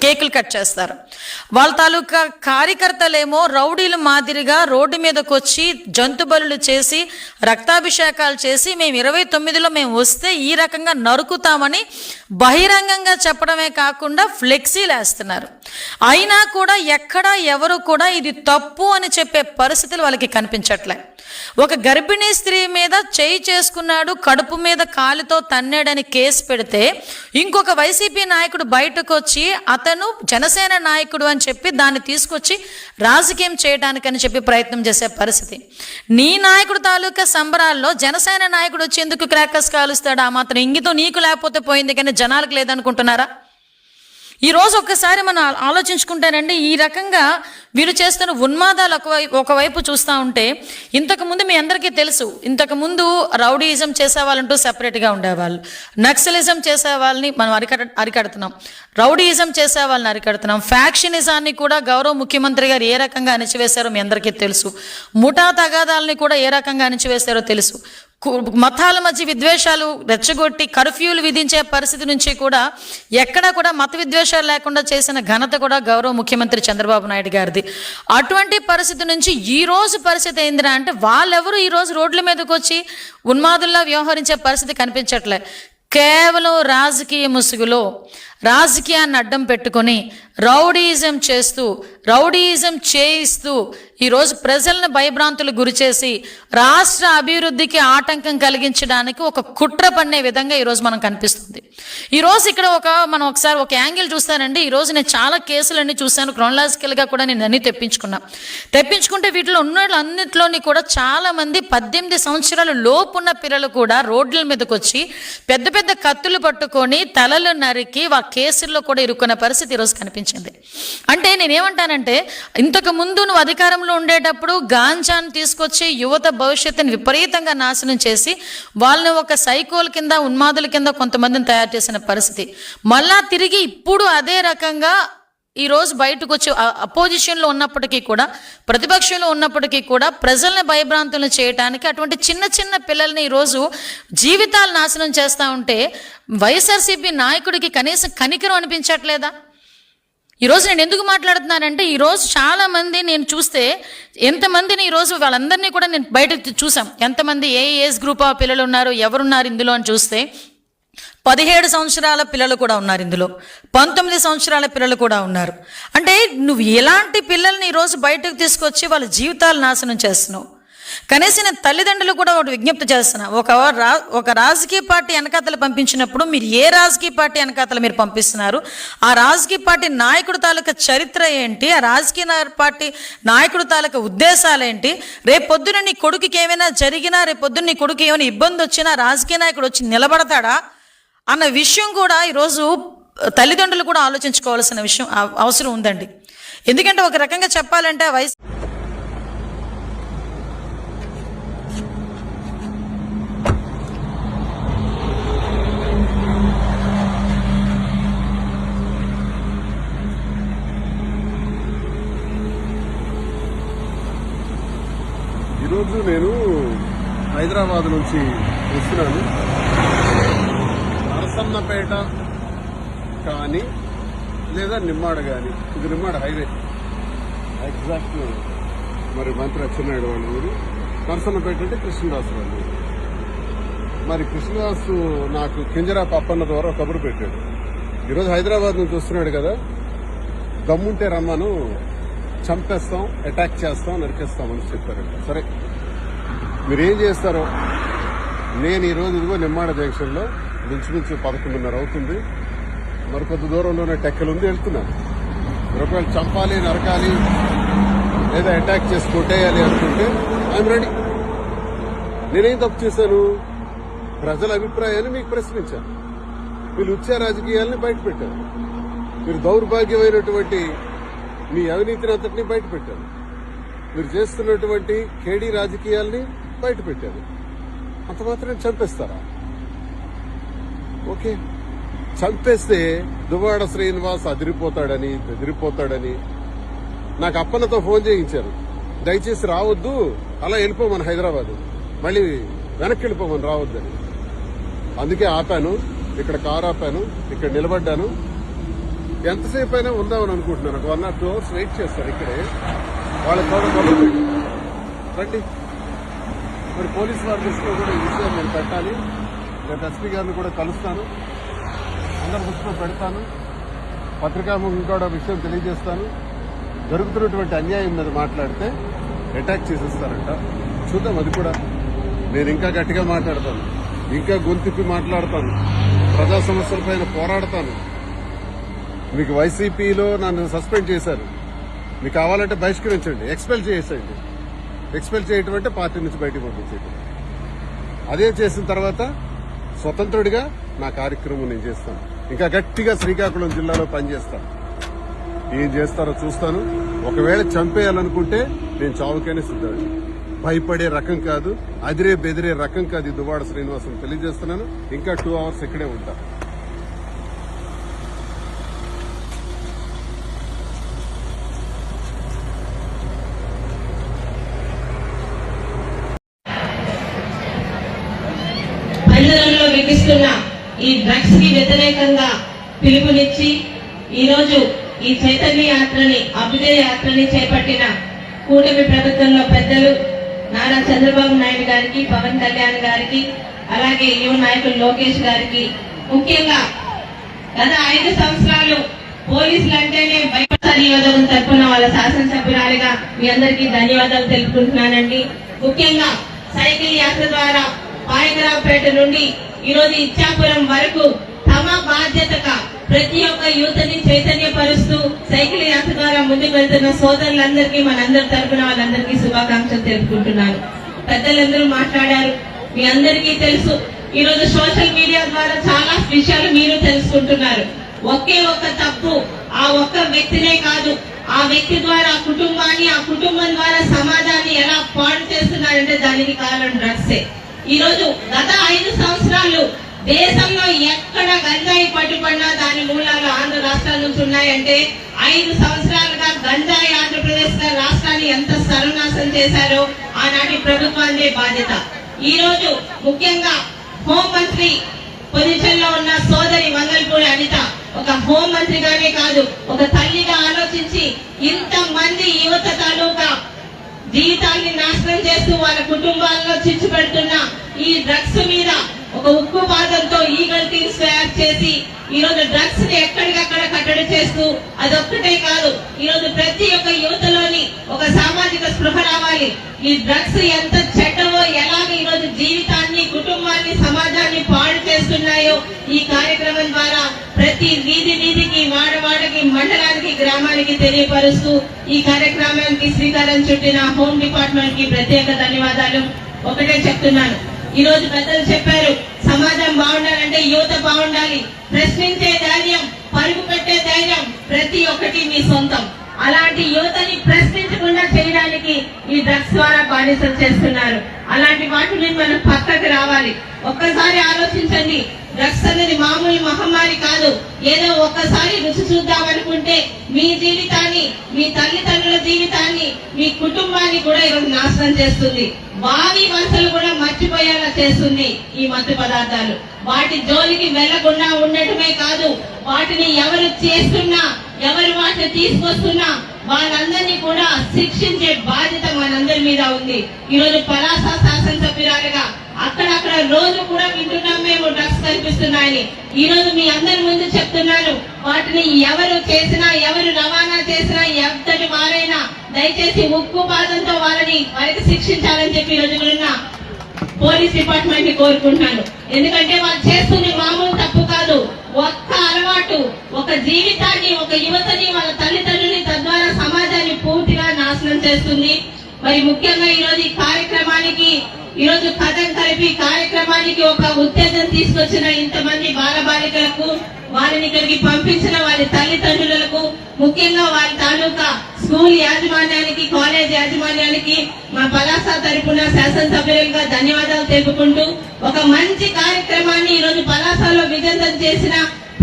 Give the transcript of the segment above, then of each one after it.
కేకులు కట్ చేస్తారు. వాళ్ళ తాలూకా కార్యకర్తలేమో రౌడీలు మాదిరిగా రోడ్డు మీదకి వచ్చి జంతు బలులు చేసి రక్తాభిషేకాలు చేసి మేము 29లో మేము వస్తే ఈ రకంగా నరుకుతామని బహిరంగంగా చెప్పడమే కాకుండా ఫ్లెక్సీలు వేస్తున్నారు. అయినా కూడా ఎక్కడా ఎవరు కూడా ఇది తప్పు అని చెప్పే పరిస్థితులు వాళ్ళకి కనిపించట్లే. ఒక గర్భిణీ స్త్రీ మీద చేయి చేసుకున్నాడు, కడుపు మీద కాలుతో తన్నాడని కేసు పెడితే ఇంకొక వైసీపీ నాయకుడు బయటకు వచ్చి అతను జనసేన నాయకుడు అని చెప్పి దాన్ని తీసుకొచ్చి రాజకీయం చేయడానికని చెప్పి ప్రయత్నం చేసే పరిస్థితి. నీ నాయకుడు తాలూకా సంబరాల్లో జనసేన నాయకుడు వచ్చి ఎందుకు క్రాకర్స్ కాలుస్తాడు? ఆ మాత్రం ఇంగితో నీకు లేకపోతే పోయింది, కానీ జనాలకు లేదనుకుంటున్నారా? ఈరోజు ఒక్కసారి మనం ఆలోచించుకుంటానండి, ఈ రకంగా వీరు చేస్తున్న ఉన్మాదాలు ఒకవైపు చూస్తూ ఉంటే, ఇంతకుముందు మీ అందరికీ తెలుసు, ఇంతకుముందు రౌడీయిజం చేసేవాళ్ళంటూ సెపరేట్గా ఉండేవాళ్ళు, నక్సలిజం చేసేవాళ్ళని మనం అరికడుతున్నాం, రౌడీయిజం చేసేవాళ్ళని అరికడుతున్నాం, ఫ్యాక్షనిజాన్ని కూడా గౌరవ ముఖ్యమంత్రి గారు ఏ రకంగా అణిచివేశారో మీ అందరికీ తెలుసు, ముఠా తగాదాలని కూడా ఏ రకంగా అణిచివేశారో తెలుసు, మతాల మధ్య విద్వేషాలు రెచ్చగొట్టి కర్ఫ్యూలు విధించే పరిస్థితి నుంచి కూడా ఎక్కడా కూడా మత విద్వేషాలు లేకుండా చేసిన ఘనత కూడా గౌరవ ముఖ్యమంత్రి చంద్రబాబు నాయుడు గారిది. అటువంటి పరిస్థితి నుంచి ఈ రోజు పరిస్థితి ఏందిరా అంటే, వాళ్ళెవరు ఈరోజు రోడ్ల మీదకి వచ్చి ఉన్మాదుల్లా వ్యవహరించే పరిస్థితి కనిపించట్లే. కేవలం రాజకీయ ముసుగులో రాజకీయాన్ని అడ్డం పెట్టుకొని రౌడీయిజం చేస్తూ రౌడీయిజం చేయిస్తూ ఈరోజు ప్రజలను భయభ్రాంతులు గురిచేసి రాష్ట్ర అభివృద్ధికి ఆటంకం కలిగించడానికి ఒక కుట్ర పన్నే విధంగా ఈరోజు మనం కనిపిస్తుంది. ఈరోజు ఇక్కడ మనం ఒకసారి ఒక యాంగిల్ చూస్తానండి. ఈరోజు నేను చాలా కేసులన్నీ చూశాను, క్రోనలాజికల్గా కూడా నేను అన్నీ తెప్పించుకుంటే వీటిలో ఉన్న అన్నింటిలోని కూడా చాలామంది 18 సంవత్సరాల లోపున్న పిల్లలు కూడా రోడ్ల మీదకి వచ్చి పెద్ద పెద్ద కత్తులు పట్టుకొని తలలు నరికి కేసుల్లో కూడా ఇరుక్కున్న పరిస్థితి ఈరోజు కనిపించింది. అంటే నేనేమంటానంటే, ఇంతకు ముందు నువ్వు అధికారంలో ఉండేటప్పుడు గాంజాను తీసుకొచ్చి యువత భవిష్యత్తుని విపరీతంగా నాశనం చేసి వాళ్ళని ఒక సైకోల కింద ఉన్మాదుల కింద కొంతమందిని తయారు చేసిన పరిస్థితి, మళ్ళా తిరిగి ఇప్పుడు అదే రకంగా ఈరోజు బయటకు వచ్చి అపోజిషన్లో ఉన్నప్పటికీ కూడా, ప్రతిపక్షంలో ఉన్నప్పటికీ కూడా ప్రజల్ని భయభ్రాంతులను చేయడానికి అటువంటి చిన్న చిన్న పిల్లల్ని ఈరోజు జీవితాలు నాశనం చేస్తూ ఉంటే వైఎస్ఆర్సీపీ నాయకుడికి కనీసం కనికరం అనిపించట్లేదా? ఈరోజు నేను ఎందుకు మాట్లాడుతున్నానంటే, ఈరోజు చాలామంది నేను చూస్తే ఎంతమందిని ఈరోజు వాళ్ళందరినీ కూడా నేను బయట చూసాం, ఎంతమంది ఏ ఏజ్ గ్రూప్ ఆఫ్ పిల్లలు ఉన్నారు, ఎవరున్నారు ఇందులో అని చూస్తే 17 సంవత్సరాల పిల్లలు కూడా ఉన్నారు, ఇందులో 19 సంవత్సరాల పిల్లలు కూడా ఉన్నారు. అంటే నువ్వు ఎలాంటి పిల్లల్ని ఈరోజు బయటకు తీసుకొచ్చి వాళ్ళ జీవితాలు నాశనం చేస్తున్నావు? కనీసం నేను తల్లిదండ్రులు కూడా ఒకటి విజ్ఞప్తి చేస్తున్నా, ఒక రాజకీయ పార్టీ వెనకాతలు పంపించినప్పుడు మీరు ఏ రాజకీయ పార్టీ వెనకాతలు మీరు పంపిస్తున్నారు, ఆ రాజకీయ పార్టీ నాయకుడు తాలూకా చరిత్ర ఏంటి, ఆ రాజకీయ పార్టీ నాయకుడు తాలూకా ఉద్దేశాలు ఏంటి, రేపొద్దున నీ కొడుకుకి ఏమైనా జరిగినా, రేపొద్దున నీ కొడుకు ఏమైనా ఇబ్బంది వచ్చినా రాజకీయ నాయకుడు వచ్చి నిలబడతాడా అన్న విషయం కూడా ఈరోజు తల్లిదండ్రులు కూడా ఆలోచించుకోవాల్సిన విషయం అవసరం ఉందండి. ఎందుకంటే ఒక రకంగా చెప్పాలంటే వయసు ఈరోజు నేను హైదరాబాద్ నుంచి వస్తున్నాను. నరసన్నపేట కానీ లేదా నిమ్మాడ కానీ, ఇది నిమ్మాడ హైవే ఎగ్జాక్ట్, మరి మంత్రి అచ్చెన్నాయుడు వాళ్ళ ఊరు. నరసన్నపేట అంటే కృష్ణదాసు వాళ్ళు. మరి కృష్ణదాసు నాకు కింజరాపు అప్పన్న ద్వారా కబురు పెట్టాడు, ఈరోజు హైదరాబాద్ నుంచి వస్తున్నాడు కదా, దమ్ముంటే రమ్మను, చంపేస్తాం, అటాక్ చేస్తాం, నరికేస్తామని చెప్పారంట. సరే మీరేం చేస్తారో, నేను ఈరోజు ఇదిగో నిమ్మాడ జంక్షన్లో మించుమించు 11:30 అవుతుంది, మరికొద్ది దూరంలోనే టెక్కలు ఉంది, వెళ్తున్నాను. ఒకవేళ చంపాలి, నరకాలి లేదా అటాక్ చేసి కొట్టేయాలి అనుకుంటే ఐఎమ్ రెడీ. నేనేం తప్పు చేశాను? ప్రజల అభిప్రాయాన్ని మీకు ప్రశ్నించాను, వీళ్ళు ఉచ్చ రాజకీయాలని బయట పెట్టారు, మీరు దౌర్భాగ్యమైనటువంటి మీ అవినీతిని అంతటినీ బయట పెట్టారు, మీరు చేస్తున్నటువంటి కేడీ రాజకీయాల్ని బయట పెట్టారు. అంత మాత్రం చంపేస్తారా? ఓకే, చంపేస్తే దువ్వాడ శ్రీనివాస్ అదిరిపోతాడని బెదిరిపోతాడని నాకు అప్పన్నతో ఫోన్ చేయించారు, దయచేసి రావద్దు, అలా వెళ్ళిపోమని హైదరాబాద్, మళ్ళీ వెనక్కి వెళ్ళిపోమని రావద్దని. అందుకే ఆపాను, ఇక్కడ కారు ఆపాను, ఇక్కడ నిలబడ్డాను. ఎంతసేపు అయినా ఉందామని అనుకుంటున్నాను. ఒక 1 or 2 hours వెయిట్ చేస్తాను ఇక్కడే. వాళ్ళకి కూడా రండి. మరి పోలీస్ వారి దృష్టిలో కూడా ఈ విషయం నేను పెట్టాలి. రేపు ఎస్పీ గారిని కూడా కలుస్తాను, అందరి దృష్టిలో పెడతాను, పత్రికాముఖం కూడా విషయం తెలియజేస్తాను. జరుగుతున్నటువంటి అన్యాయం మీద మాట్లాడితే అటాక్ చేసేస్తారంట. చూద్దాం, అది కూడా నేను ఇంకా గట్టిగా మాట్లాడతాను, ఇంకా గొంతిప్పి మాట్లాడతాను, ప్రజా సమస్యలపైన పోరాడతాను. మీకు వైసీపీలో నన్ను సస్పెండ్ చేశారు, మీకు కావాలంటే బహిష్కరించండి, ఎక్స్పెల్ చేసేయండి. ఎక్స్పెల్ చేయటం అంటే పార్టీ నుంచి బయటకు పంపించేయటం. అదే చేసిన తర్వాత స్వతంత్రుడిగా నా కార్యక్రమం నేను చేస్తాను. ఇంకా గట్టిగా శ్రీకాకుళం జిల్లాలో పనిచేస్తాను. ఏం చేస్తారో చూస్తాను. ఒకవేళ చంపేయాలనుకుంటే నేను చావుకైనా సిద్ధండి. భయపడే రకం కాదు, అదిరే బెదిరే రకం కాదు. ఈ దువ్వాడ శ్రీనివాసం తెలియజేస్తున్నాను. ఇంకా 2 hours ఇక్కడే ఉంటా. పల్లెలలో విధిస్తున్న ఈ డ్రగ్స్ కి వ్యతిరేకంగా పిలుపునిచ్చి ఈరోజు ఈ చైతన్య యాత్రని, అభ్యుదయ యాత్రని చేపట్టిన కూటమి ప్రభుత్వంలో పెద్దలు నారా చంద్రబాబు నాయుడు గారికి, పవన్ కళ్యాణ్ గారికి, అలాగే యువ నాయకులు లోకేష్ గారికి, ముఖ్యంగా గత 5 సంవత్సరాలు పోలీసులు అంటేనే భయపడతారు నియోజకవర్గం తరఫున వాళ్ళ శాసనసభ్యురాలిగా మీ అందరికీ ధన్యవాదాలు తెలుపుకుంటున్నానండి. ముఖ్యంగా సైకిల్ యాత్ర ద్వారా పాయకరావుపేట నుండి ఈరోజు ఇచ్చాపురం వరకు తమ బాధ్యతగా ప్రతి ఒక్క యూత్ని చైతన్యపరుస్తూ సైకిల్ యాత్ర ద్వారా ముందుకు వెళ్తున్న సోదరులందరికీ మనందరి తరఫున వాళ్ళందరికీ శుభాకాంక్షలు తెలుపుకుంటున్నాను. పెద్దలందరూ మాట్లాడారు, మీ అందరికీ తెలుసు. ఈ రోజు సోషల్ మీడియా ద్వారా చాలా విషయాలు మీరు తెలుసుకుంటున్నారు. ఒకే ఒక్క తప్పు ఆ ఒక్క వ్యక్తినే కాదు, ఆ వ్యక్తి ద్వారా కుటుంబాన్ని, ఆ కుటుంబం ద్వారా సమాజాన్ని ఎలా పాడు చేస్తున్నారంటే దానికి కారణం డ్రగ్సే. ఈ రోజు గత 5 సంవత్సరాలు దేశంలో ఎక్కడ గంజాయి పట్టుబడినా దాని మూలాలు ఆంధ్ర రాష్ట్రాల నుంచి ఉన్నాయంటే 5 సంవత్సరాలుగా గంజాయి ఆంధ్రప్రదేశ్ రాష్ట్రాన్ని ఎంత సర్వనాశనం చేశారో ఆనాటి ప్రభుత్వానికి బాధ్యత. ఈ రోజు ముఖ్యంగా హోంమంత్రి పొజిషన్ లో ఉన్న సోదరి మంగళపూడి అనిత ఒక హోంమంత్రిగానే కాదు, ఒక తల్లిగా ఆలోచించి ఇంతమంది యువత తాలూకా జీవితాన్ని నాశనం చేస్తూ వాళ్ళ కుటుంబాల్లో చిచ్చు పెడుతున్న ఈ డ్రగ్స్ మీద ఒక ఉక్కు పాదంతో ఈగల్ టీమ్స్ తయారు చేసి ఈ రోజు డ్రగ్స్ ని ఎక్కడికక్కడ కట్టడి చేస్తూ, అదొక్కటే కాదు, ఈ రోజు ప్రతి ఒక్క యువతలోని ఒక సామాజిక స్పృహ రావాలి. ఈ డ్రగ్స్ ఎంత చెడ్డవో, ఎలాగ ఈ రోజు జీవితాన్ని, కుటుంబాన్ని, సమాజాన్ని పాడు చేస్తున్నాయో ఈ కార్యక్రమం ద్వారా ప్రతి వీధికి, వాడవాడకి, మండలానికి, గ్రామానికి తెలియపరుస్తూ ఈ కార్యక్రమానికి శ్రీకారం చుట్టిన హోమ్ డిపార్ట్మెంట్ కి ప్రత్యేక ధన్యవాదాలు. ఒకటే చెప్తున్నాను, ఈ రోజు పెద్దలు చెప్పారు, సమాజం బాగుండాలంటే యువత బాగుండాలి. ప్రశ్నించే ధైర్యం, పరుగు పెట్టే ధైర్యం ప్రతి ఒక్కటి మీ సొంతం. అలాంటి యువతని ప్రశ్నించకుండా చేయడానికి ఈ డ్రగ్స్ ద్వారా బానిసలు చేస్తున్నారు. అలాంటి వాటిని మనం పక్కకు రావాలి. ఒక్కసారి ఆలోచించండి, డ్రగ్స్ అనేది మామూలు మహమ్మారి కాదు. ఏదో ఒక్కసారి రుచి చూద్దామనుకుంటే మీ జీవితాన్ని, మీ తల్లిదండ్రుల జీవితాన్ని, మీ కుటుంబాన్ని కూడా ఈరోజు నాశనం చేస్తుంది. వారి వలసలు కూడా మర్చిపోయేలా చేస్తుంది ఈ మత్తు పదార్థాలు. వాటి జోలికి వెళ్లకుండా ఉండటమే కాదు, వాటిని ఎవరు చేస్తున్నా, ఎవరు వాటిని తీసుకొస్తున్నా వాళ్ళందరినీ కూడా శిక్షించే బాధ్యత మనందరి మీద ఉంది. ఈ రోజు పలాస శాసనసభ్యురాలుగా అక్కడక్కడ రోజు కూడా వింటున్నాం మేము డ్రగ్స్ కనిపిస్తున్నాయని. ఈ రోజు మీ అందరి ముందు చెప్తున్నాను, వాటిని ఎవరు చేసినా, ఎవరు రవాణా చేసినా, ఎంతటి వారైనా దయచేసి ఉక్కు పాదంతో వారికి శిక్షించాలని చెప్పి ఈ రోజులున్న పోలీస్ డిపార్ట్మెంట్ ని కోరుకుంటున్నాను. ఎందుకంటే వాళ్ళు చేస్తుంది మామూలు తప్పు కాదు. ఒక్క అలవాటు ఒక జీవితాన్ని, ఒక యువతని, వాళ్ళ తల్లిదండ్రులని, తద్వారా సమాజాన్ని పూర్తిగా నాశనం చేస్తుంది. మరి ముఖ్యంగా ఈ రోజు ఈ కార్యక్రమానికి, ఈ రోజు కథం కలిపి కార్యక్రమానికి ఒక ఉత్తేజం తీసుకొచ్చిన ఇంతమంది బాలబాలికలకు, వారిని ఇక్కడికి పంపించిన వారి తల్లిదండ్రులకు, ముఖ్యంగా వారి తాలూకా స్కూల్ యాజమాన్యానికి, కాలేజ్ యాజమాన్యానికి మా పలాస తరపున శాసనసభ్యులుగా ధన్యవాదాలు తెలుపుకుంటూ, ఒక మంచి కార్యక్రమాన్ని ఈ రోజు పలాసలో విజయవంతం చేసిన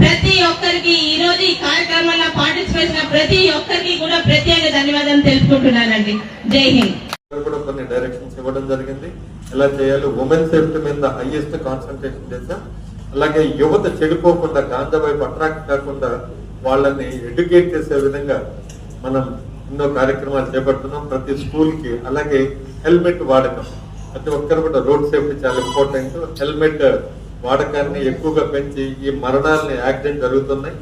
ప్రతి ఒక్కరికి, ఈ రోజు ఈ కార్యక్రమంలో పార్టిసిపేట్ చేసిన ప్రతి ఒక్కరికి కూడా ప్రత్యేక ధన్యవాదాలు తెలుసుకుంటున్నానండి. జై హింద్. కూడా కొన్ని డైరెక్షన్స్ ఇవ్వడం జరిగింది. ఎలా చేయాలి, ఉమెన్ సేఫ్టీ మీద హైయెస్ట్ కాన్సన్ట్రేషన్ చేశాం. అలాగే యువత చెడిపోకుండా గాంజా వైపు అట్రాక్ట్ కాకుండా వాళ్ళని ఎడ్యుకేట్ చేసే విధంగా మనం ఎన్నో కార్యక్రమాలు చేపడుతున్నాం ప్రతి స్కూల్ కి. అలాగే హెల్మెట్ వాడకం, ప్రతి ఒక్కరు కూడా రోడ్ సేఫ్టీ చాలా ఇంపార్టెంట్. హెల్మెట్ వాడకాన్ని ఎక్కువగా పెంచి ఈ మరణాలని యాక్సిడెంట్ జరుగుతున్నాయి,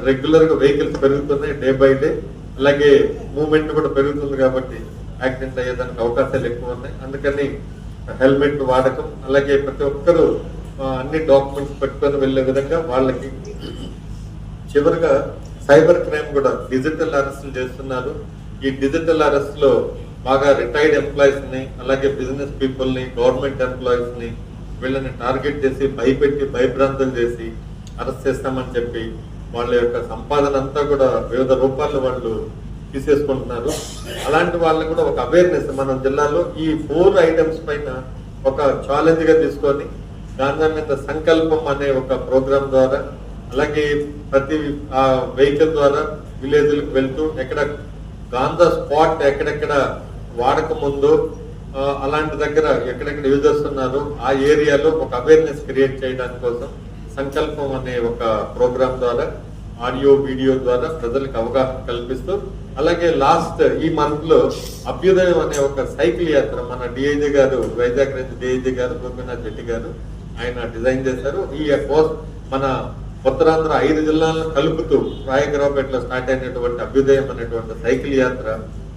రెగ్యులర్ గా వెహికల్స్ పెరుగుతున్నాయి డే బై డే. అలాగే మూవ్మెంట్ కూడా పెరుగుతుంది కాబట్టి యాక్సిడెంట్ అయ్యేదానికి అవకాశాలు ఎక్కువ ఉన్నాయి. అందుకని హెల్మెట్ వాడకం, అలాగే ప్రతి ఒక్కరూ అన్ని డాక్యుమెంట్స్ పెట్టుకొని వెళ్లే విధంగా వాళ్ళకి. చివరిగా సైబర్ క్రైమ్ కూడా డిజిటల్ అరెస్టులు చేస్తున్నారు. ఈ డిజిటల్ అరెస్ట్ లో బాగా రిటైర్డ్ ఎంప్లాయీస్ ని, అలాగే బిజినెస్ పీపుల్ ని, గవర్నమెంట్ ఎంప్లాయీస్ ని వీళ్ళని టార్గెట్ చేసి భయపెట్టి భయభ్రాంతులు చేసి అరెస్ట్ చేస్తామని చెప్పి వాళ్ళ యొక్క సంపాదన అంతా కూడా వివిధ రూపాల్లో వాళ్ళు తీసేసుకుంటున్నారు. అలాంటి వాళ్ళని కూడా ఒక అవేర్నెస్ మన జిల్లాలో ఈ 4 ఐటమ్స్ పైన ఒక ఛాలెంజ్ గా తీసుకొని గాంజా మీద సంకల్పం అనే ఒక ప్రోగ్రామ్ ద్వారా, అలాగే ప్రతి వెహికల్ ద్వారా విలేజ్లకు వెళ్తూ ఎక్కడ గాంజా స్పాట్ ఎక్కడెక్కడ వాడక ముందు అలాంటి దగ్గర ఎక్కడెక్కడ యూజర్స్ ఉన్నారో ఆ ఏరియాలో ఒక అవేర్నెస్ క్రియేట్ చేయడానికి కోసం సంకల్పం అనే ఒక ప్రోగ్రామ్ ద్వారా ఆడియో వీడియో ద్వారా ప్రజలకు అవగాహన కల్పిస్తూ, అలాగే లాస్ట్ ఈ మంత్ లో అభ్యుదయం అనే ఒక సైకిల్ యాత్ర మన డిఐజీ గారు, వైజాగ్ రేంజ్ డిఐజీ గారు గోపీనాథ్ రెడ్డి గారు ఆయన డిజైన్ చేశారు. ఈ మన ఉత్తరాంధ్ర 5 జిల్లాలను కలుపుతూ రాయగరావుపేటలో స్టార్ట్ అయినటువంటి అభ్యుదయం అనేటువంటి సైకిల్ యాత్ర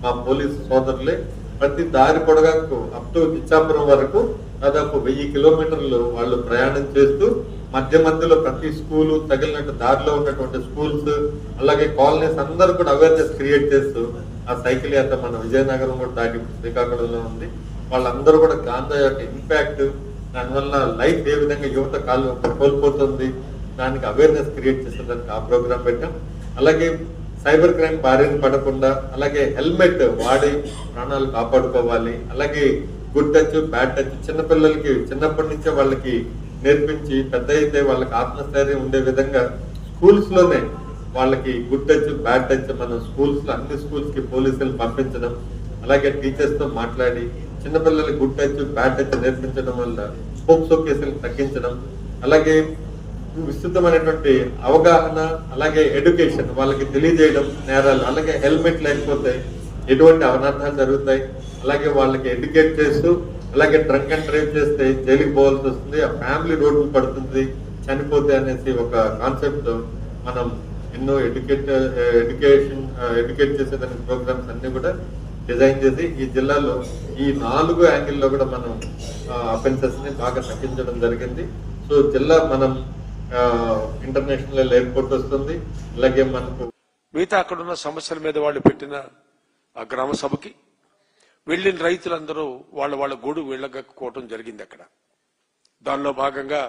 మా పోలీసు సోదరులే ప్రతి దారి పొడగాకు అప్ టు ఇచ్చాపురం వరకు దాదాపు 1000 కిలోమీటర్లు వాళ్ళు ప్రయాణం చేస్తూ మధ్య మధ్యలో ప్రతి స్కూలు తగిలినట్టు దారిలో ఉన్నటువంటి స్కూల్స్ అలాగే కాలనీస్ అందరూ కూడా అవేర్నెస్ క్రియేట్ చేస్తూ ఆ సైకిల్ యాత్ర మన విజయనగరం కూడా దాటి శ్రీకాకుళంలో ఉంది. వాళ్ళందరూ కూడా గాంజా యొక్క ఇంపాక్ట్, దానివల్ల లైఫ్ ఏ విధంగా యువత కోల్పోతుంది దానికి అవేర్నెస్ క్రియేట్ చేసేదానికి ఆ ప్రోగ్రాం పెట్టాం. అలాగే సైబర్ క్రైమ్ బారిన పడకుండా, అలాగే హెల్మెట్ వాడి ప్రాణాలు కాపాడుకోవాలి. అలాగే గుడ్ టచ్ బ్యాడ్ టచ్ చిన్నపిల్లలకి చిన్నప్పటి నుంచే వాళ్ళకి నేర్పించి పెద్ద అయితే వాళ్ళకి ఆత్మస్థైర్యం ఉండే విధంగా స్కూల్స్ లోనే వాళ్ళకి గుడ్ టచ్ బ్యాడ్ టచ్ మన స్కూల్స్ లో అన్ని స్కూల్స్ కి పోలీసులు పంపించడం, అలాగే టీచర్స్ తో మాట్లాడి చిన్నపిల్లలకి గుడ్ టచ్ బ్యాడ్ టచ్ నేర్పించడం వల్ల పోక్సో కేసులు తగ్గించడం, అలాగే విస్తృతమైనటువంటి అవగాహన, అలాగే ఎడ్యుకేషన్ వాళ్ళకి తెలియజేయడం నేరాలు, అలాగే హెల్మెట్ లేకపోతే ఎటువంటి అనర్థాలు జరుగుతాయి, అలాగే వాళ్ళకి ఎడ్యుకేట్ చేస్తూ, అలాగే డ్రంక్ అండ్ డ్రైవ్ చేస్తే జైలుకి పోవాల్సి వస్తుంది, ఆ ఫ్యామిలీ రోడ్డు పడుతుంది చనిపోతే అనేసి ఒక కాన్సెప్ట్ మనం ఎన్నో ఎడ్యుకేట్ చేసేదానికి ప్రోగ్రామ్స్ అన్ని కూడా డిజైన్ చేసి ఈ జిల్లాలో ఈ 4 యాంగిల్లో కూడా మనం అఫెన్సెస్ ని బాగా తగ్గించడం జరిగింది. సో జిల్లా మనం ఇంటర్నేషనల్ ఎయిర్పోర్ట్ వస్తుంది, అలాగే మనకు మిగతా అక్కడున్న సమస్యల మీద వాళ్ళు పెట్టిన ఆ గ్రామ సభకి వెళ్లిన రైతులందరూ వాళ్ళ గూడు వీళ్ళగక్కుకోవటం జరిగింది అక్కడ. దానిలో భాగంగా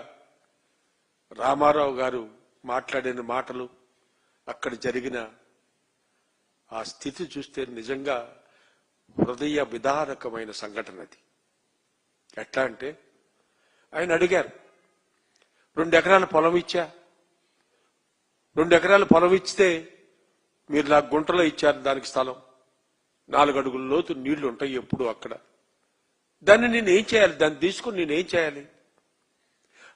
రామారావు గారు మాట్లాడిన మాటలు, అక్కడ జరిగిన ఆ స్థితి చూస్తే నిజంగా హృదయ విదారకమైన సంఘటన అది. ఎట్లా అంటే ఆయన అడిగారు, 2 ఎకరాల పొలం ఇచ్చా, 2 ఎకరాల పొలం ఇస్తే మీరు నాకు గుంటలో ఇచ్చారు, దానికి స్థలం 4 అడుగుల లోతు నీళ్లు ఉంటాయి ఎప్పుడు అక్కడ, దాన్ని నేను ఏం చేయాలి, దాన్ని తీసుకుని నేనేం చేయాలి?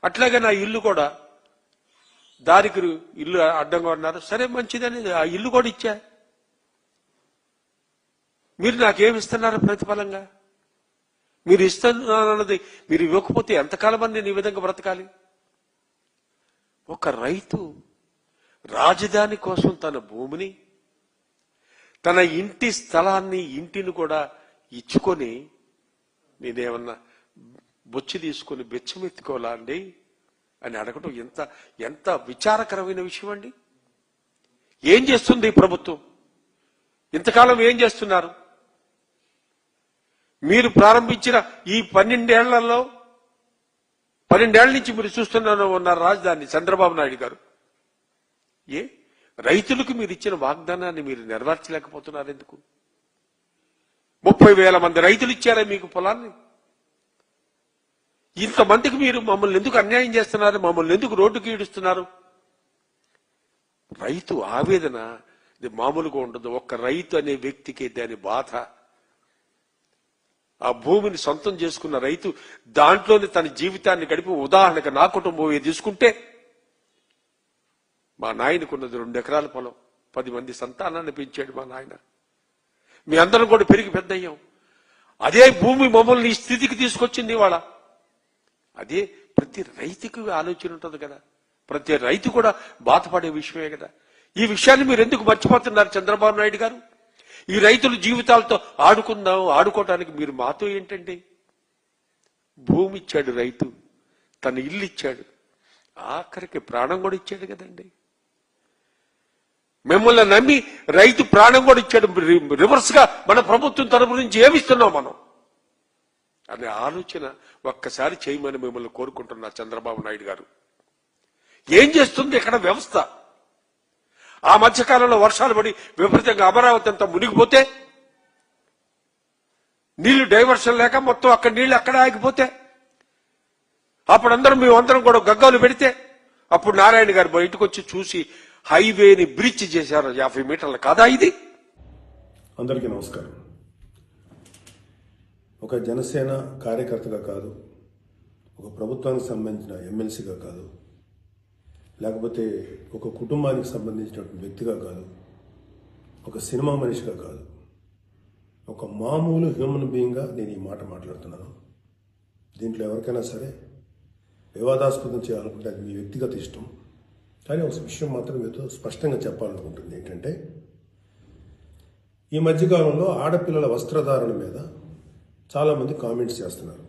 అట్లాగే నా ఇల్లు కూడా దారికి ఇల్లు అడ్డంగా ఉన్నారు, సరే మంచిదని ఆ ఇల్లు కూడా ఇచ్చా, మీరు నాకేమి ఇస్తున్నారు ప్రతిఫలంగా? మీరు ఇస్తున్నది మీరు ఇవ్వకపోతే ఎంతకాలం అని నేను ఈ విధంగా బ్రతకాలి? ఒక రైతు రాజధాని కోసం తన భూమిని, తన ఇంటి స్థలాన్ని, ఇంటిని కూడా ఇచ్చుకొని నేనేమన్నా బొచ్చి తీసుకొని బెచ్చమెత్తుకోవాలా అండి అని అడగటం ఎంత విచారకరమైన విషయం అండి. ఏం చేస్తుంది ఈ ప్రభుత్వం? ఇంతకాలం ఏం చేస్తున్నారు? మీరు ప్రారంభించిన ఈ 12 ఏళ్లలో 12 ఏళ్ల నుంచి మీరు చూస్తున్నాను ఉన్నారు రాజధాని చంద్రబాబు నాయుడు గారు. రైతులకు మీరు ఇచ్చిన వాగ్దానాన్ని మీరు నెరవేర్చలేకపోతున్నారు ఎందుకు? 30,000 మంది రైతులు ఇచ్చారా మీకు పొలాన్ని? ఇంతమందికి మీరు మమ్మల్ని ఎందుకు అన్యాయం చేస్తున్నారు? మమ్మల్ని ఎందుకు రోడ్డుకి ఈడుస్తున్నారు? రైతు ఆవేదన ఇది మామూలుగా ఉండదు. ఒక్క రైతు అనే వ్యక్తికి దాని బాధ. ఆ భూమిని సొంతం చేసుకున్న రైతు దాంట్లోనే తన జీవితాన్ని గడిపి, ఉదాహరణకు నా కుటుంబం తీసుకుంటే, మా నాయనకున్నది 2 ఎకరాల పొలం, 10 మంది సంతానాన్ని పెంచాడు మా నాయన. మీ అందరం కూడా పెరిగి పెద్ద అయ్యాం. అదే భూమి మమ్మల్ని ఈ స్థితికి తీసుకొచ్చింది ఇవాళ. అదే ప్రతి రైతుకి ఆలోచన ఉంటుంది కదా, ప్రతి రైతు కూడా బాధపడే విషయమే కదా. ఈ విషయాన్ని మీరు ఎందుకు మర్చిపోతున్నారు చంద్రబాబు నాయుడు గారు? ఈ రైతుల జీవితాలతో ఆడుకోవటానికి మీరు మాతో ఏంటండి? భూమి ఇచ్చాడు రైతు, తన ఇల్లు ఇచ్చాడు, ఆఖరికి ప్రాణం కూడా ఇచ్చాడు కదండి. మిమ్మల్ని నమ్మి రైతు ప్రాణం కూడా ఇచ్చాడు. రివర్స్ గా మన ప్రభుత్వం తరపు నుంచి ఏమిస్తున్నాం మనం అనే ఆలోచన ఒక్కసారి చేయమని మిమ్మల్ని కోరుకుంటున్నా చంద్రబాబు నాయుడు గారు. ఏం చేస్తుంది ఇక్కడ వ్యవస్థ? ఆ మధ్యకాలంలో వర్షాలు పడి విపరీతంగా అమరావతి అంతా మునిగిపోతే, నీళ్లు డైవర్షన్ లేక మొత్తం అక్కడ నీళ్లు అక్కడ ఆగిపోతే, అప్పుడు మేమందరం కూడా గగ్గాలు పెడితే, అప్పుడు నారాయణ గారు బయటకు వచ్చి చూసి హైవేని బ్రిడ్జ్ చేశారు 50 మీటర్ల. కాదా ఇది? అందరికీ నమస్కారం. ఒక జనసేన కార్యకర్తగా కాదు, ఒక ప్రభుత్వానికి సంబంధించిన ఎమ్మెల్సీగా కాదు, లేకపోతే ఒక కుటుంబానికి సంబంధించినటువంటి వ్యక్తిగా కాదు, ఒక సినిమా మనిషిగా కాదు, ఒక మామూలు హ్యూమన్ బీయింగ్గా నేను ఈ మాట మాట్లాడుతున్నాను. దీంట్లో ఎవరికైనా సరే వివాదాస్పదం చేయాలనుకుంటే అది మీ వ్యక్తిగత ఇష్టం. కానీ ఒక విషయం మాత్రం మీతో స్పష్టంగా చెప్పాలనుకుంటుంది ఏంటంటే, ఈ మధ్యకాలంలో ఆడపిల్లల వస్త్రధారణ మీద చాలామంది కామెంట్స్ చేస్తున్నారు.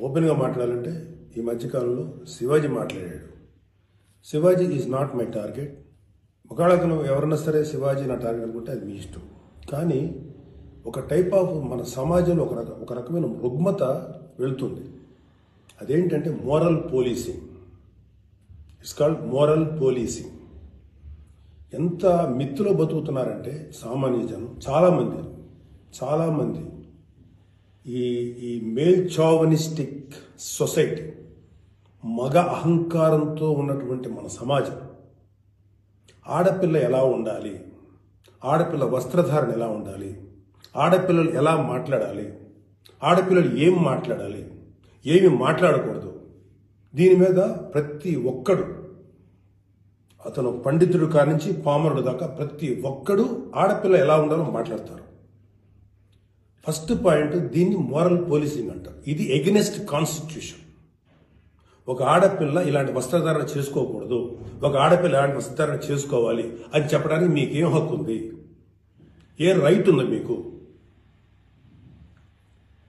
ఓపెన్గా మాట్లాడాలంటే ఈ మధ్యకాలంలో శివాజీ మాట్లాడాడు. Shivaji is not my target. ఒకవేళ ఎవరన్నా సరే శివాజీ నా టార్గెట్ అనుకుంటే అది మీ ఇష్టం. కానీ ఒక టైప్ ఆఫ్ మన సమాజంలో ఒక రకమైన రుగ్మత వెళుతుంది. అదేంటంటే moral policing. It's called moral policing. ఎంత మిత్తులో బతుకుతున్నారంటే సామాన్య జనం చాలామంది ఈ మేల్ చావనిస్టిక్ సొసైటీ, మగ అహంకారంతో ఉన్నటువంటి మన సమాజం, ఆడపిల్ల ఎలా ఉండాలి, ఆడపిల్ల వస్త్రధారణ ఎలా ఉండాలి, ఆడపిల్లలు ఎలా మాట్లాడాలి, ఆడపిల్లలు ఏం మాట్లాడాలి, ఏమి మాట్లాడకూడదు, దీని మీద ప్రతి ఒక్కడు, అతను పండితుడు కానించి పామరుడు దాకా ప్రతి ఒక్కడు ఆడపిల్ల ఎలా ఉండాలో మాట్లాడతారు. ఫస్ట్ పాయింట్, దీన్ని మోరల్ పోలీసింగ్ అంటారు. ఇది ఎగెనెస్ట్ కాన్స్టిట్యూషన్. ఒక ఆడపిల్ల ఇలాంటి వస్త్రధారణ చేసుకోకూడదు, ఒక ఆడపిల్ల ఇలాంటి వస్త్రధారణ చేసుకోవాలి అని చెప్పడానికి మీకేం హక్కు ఉంది? ఏ రైట్ ఉంది మీకు?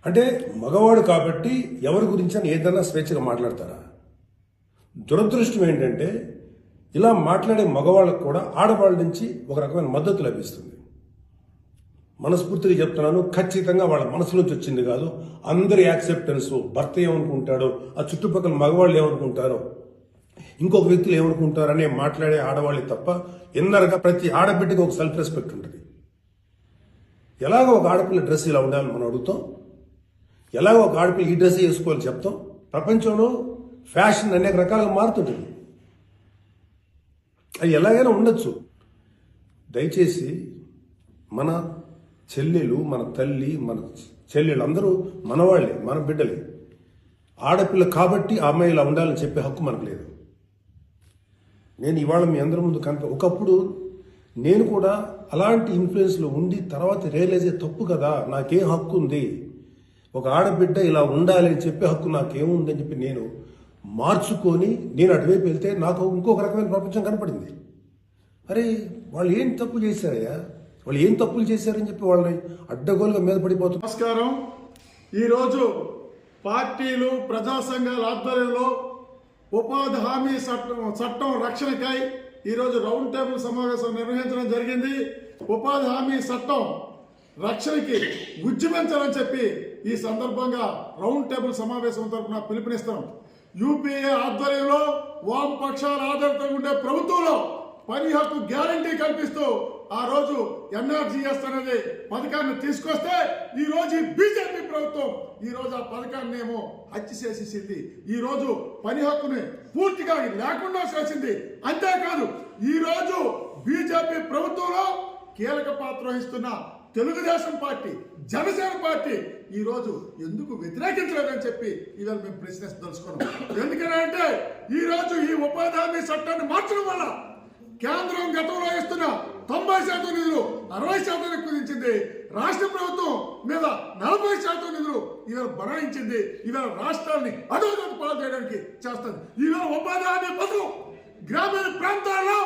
అంటే మగవాడు కాబట్టి ఎవరి గురించి అని ఏదైనా స్వేచ్ఛగా మాట్లాడతారా? దురదృష్టం ఏంటంటే ఇలా మాట్లాడే మగవాళ్ళకు కూడా ఆడవాళ్ళ నుంచి ఒక రకమైన మద్దతు లభిస్తుంది. మనస్ఫూర్తిగా చెప్తున్నాను, ఖచ్చితంగా వాళ్ళ మనసు నుంచి వచ్చింది కాదు. అందరి యాక్సెప్టెన్స్, భర్త ఏమనుకుంటాడో, ఆ చుట్టుపక్కల మగవాళ్ళు ఏమనుకుంటారో, ఇంకొక వ్యక్తులు ఏమనుకుంటారనే మాట్లాడే ఆడవాళ్ళే తప్ప ఇన్నరగా ప్రతి ఆడబిడ్డకి ఒక సెల్ఫ్ రెస్పెక్ట్ ఉంటుంది. ఎలాగో ఒక ఆడపిల్ల డ్రెస్ ఇలా ఉండాలని మనం అడుగుతాం, ఎలాగో ఒక ఆడపిల్ల ఈ డ్రెస్ వేసుకోవాలని చెప్తాం. ప్రపంచంలో ఫ్యాషన్ అనేక రకాలుగా మారుతుంటుంది. అది ఎలాగైనా ఉండొచ్చు. దయచేసి మన చెల్లెలు, మన తల్లి, మన చెల్లెలు అందరూ మనవాళ్లే, మన బిడ్డలే. ఆడపిల్ల కాబట్టి ఆ అమ్మాయి ఇలా ఉండాలని చెప్పే హక్కు మనకు లేదు. నేను ఇవాళ మీ అందరి ముందు ఒకప్పుడు నేను కూడా అలాంటి ఇన్ఫ్లుయెన్స్లో ఉండి తర్వాత రియలైజ్ అయ్యే తప్పు కదా, నాకేం హక్కు ఉంది, ఒక ఆడబిడ్డ ఇలా ఉండాలి అని చెప్పే హక్కు నాకేముందని చెప్పి నేను మార్చుకొని నేను అటువైపు వెళ్తే నాకు ఇంకొక రకమైన ప్రపంచం కనపడింది. అరే వాళ్ళు ఏం తప్పు చేశారయ్యా, వాళ్ళు ఏం తప్పులు చేశారని చెప్పి వాళ్ళని అడ్డగోలుగా మీద పడిపోతున్నారు. నమస్కారం. ఈరోజు పార్టీలు, ప్రజా సంఘాల ఆధ్వర్యంలో ఉపాధి హామీ చట్టం రక్షణకై ఈరోజు రౌండ్ టేబుల్ సమావేశం నిర్వహించడం జరిగింది. ఉపాధి హామీ చట్టం రక్షణకి ఉద్యమించాలని చెప్పి ఈ సందర్భంగా రౌండ్ టేబుల్ సమావేశం తరఫున పిలుపునిస్తాం. యూపీఏ ఆధ్వర్యంలో వామపక్షాల ఆధారితంగా ఉండే ప్రభుత్వంలో పని హక్కు గ్యారంటీ కల్పిస్తూ ఆ రోజు ఎన్ఆర్జీఎస్ అనేది పథకాన్ని తీసుకొస్తే ఈ రోజు బీజేపీ ప్రభుత్వం ఈ రోజు ఆ పథకాన్ని ఏమో హత్య చేసేసింది. ఈ రోజు పని హక్కుని పూర్తిగా లేకుండా చేసింది. అంతేకాదు ఈ రోజు బీజేపీ ప్రభుత్వంలో కీలక పాత్ర వహిస్తున్న తెలుగుదేశం పార్టీ, జనసేన పార్టీ ఈ రోజు ఎందుకు వ్యతిరేకించలేదని చెప్పి ఇవాళ మేము ప్రశ్నించదలుచుకున్నాం. ఎందుకంటే ఈ రోజు ఈ ఉపాధి హామీ చట్టాన్ని మార్చడం వల్ల కేంద్రం గతంలో ఇస్తున్న 90% నిధులు 60% కుదించింది. రాష్ట్ర ప్రభుత్వం మీద 40% నిధులు ఇవాళ బనాయించింది. ఇవాళ రాష్ట్రాన్ని అధోగతి పాలు చేయడానికి చేస్తుంది. ఇవాళ ఉపాధి హామీ పథకం గ్రామీణ ప్రాంతాల్లో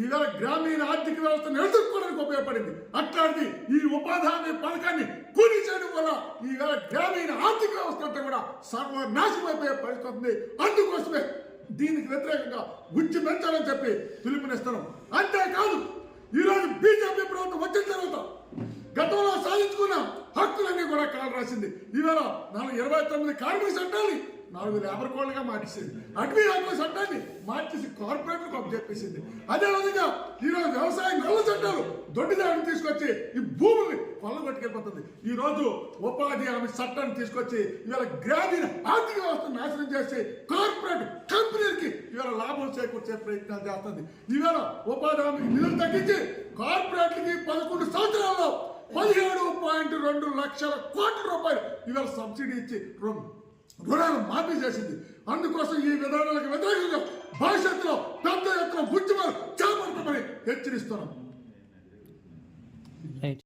ఇవాళ గ్రామీణ ఆర్థిక వ్యవస్థను ఎదుర్కోవడానికి ఉపయోగపడింది. అట్లాంటి ఈ ఉపాధి హామీ పథకాన్ని కూలీ చేయడం వల్ల ఈవేళ గ్రామీణ ఆర్థిక వ్యవస్థ అంతా కూడా సర్వనాశనం అయిపోయే పరిస్థితి ఉంది. అందుకోసమే దీనికి వ్యతిరేకంగా ఉచ్చి పెంచాలని చెప్పి పిలుపునిస్తున్నాం. అంతేకాదు ఈరోజు బీజేపీ ప్రభుత్వం వచ్చిన తర్వాత గతంలో సాధించుకున్న హక్కులన్నీ కూడా కాలు రాసింది. ఈవేళ 29 కార్మిక చట్టాన్ని 4 లేబర్ కోడ్లుగా మార్చేసింది. అటవీ హక్కుల చట్టాన్ని మార్చేసి కార్పొరేట్లకు అప్పచెప్పేసింది. అదేవిధంగా ఈరోజు వ్యవసాయ నల్ల చట్టాలు దొడ్డిదారిని తీసుకొచ్చి ఈ భూముల్ని కొల్లగొట్టుకెళ్ళిపోతుంది. ఈ రోజు ఉపాధి హామీ చట్టాన్ని తీసుకొచ్చి ఇవాళ గ్రామీణ ఆర్థిక వ్యవస్థను నాశనం చేసి కార్పొరేట్ కంపెనీలకి ఇవాళ లాభం చేకూర్చే ప్రయత్నాలు చేస్తుంది. ఇవాళ ఉపాధి హామీ నిధులు తగ్గించి కార్పొరేట్లకి 11 సంవత్సరాల్లో 17.2 లక్షల కోట్ల రూపాయలు ఇవాళ సబ్సిడీ ఇచ్చి రుణాలు మాఫీ చేసింది. అందుకోసం ఈ విధానాలకు వ్యతిరేకంగా భవిష్యత్తులో పెద్ద ఎత్తున ఉద్యమాలు చేపడతామని హెచ్చరిస్తున్నాం.